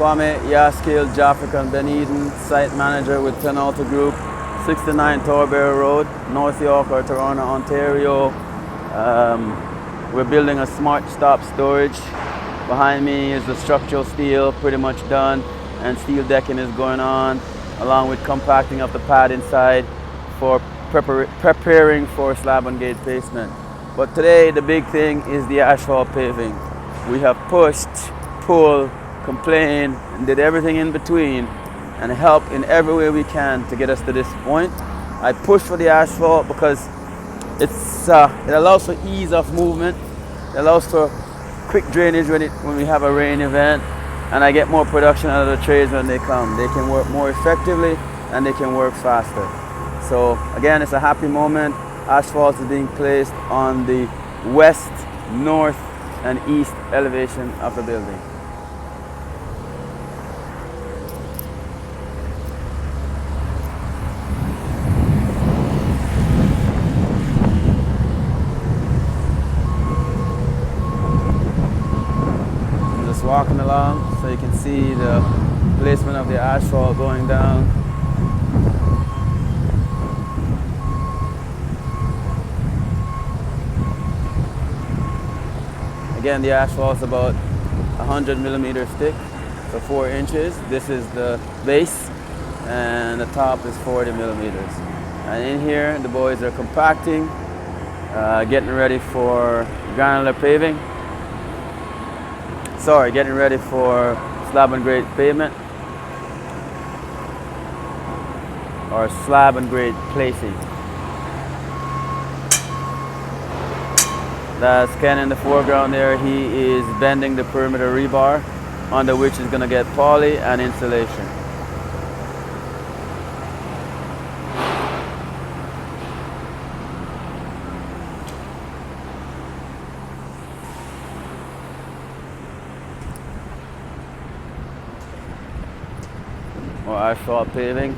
Kwame Yaskill, Jafrican Ben Eden, site manager with Penalty Group, 69 Torbury Road, North York or Toronto, Ontario. We're building a smart stop storage. Behind me is the structural steel, pretty much done, and steel decking is going on, along with compacting of the pad inside for preparing for slab and gate placement. But today the big thing is the asphalt paving. We have pushed, pulled, complained, and did everything in between and helped in every way we can to get us to this point. I pushed for the asphalt because it allows for ease of movement, it allows for quick drainage when we have a rain event, and I get more production out of the trades when they come. They can work more effectively and they can work faster. So again, it's a happy moment. Asphalt is being placed on the west, north, and east elevation of the building. I'm just walking along so you can see the placement of the asphalt going down. Again, the asphalt is about 100 millimeter thick, so 4 inches. This is the base, and the top is 40 millimeters. And in here, the boys are compacting, getting ready for granular paving. Sorry, getting ready for slab and grade pavement, or slab and grade placing. That's Ken in the foreground there. He is bending the perimeter rebar, under which is going to get poly and insulation. More asphalt paving.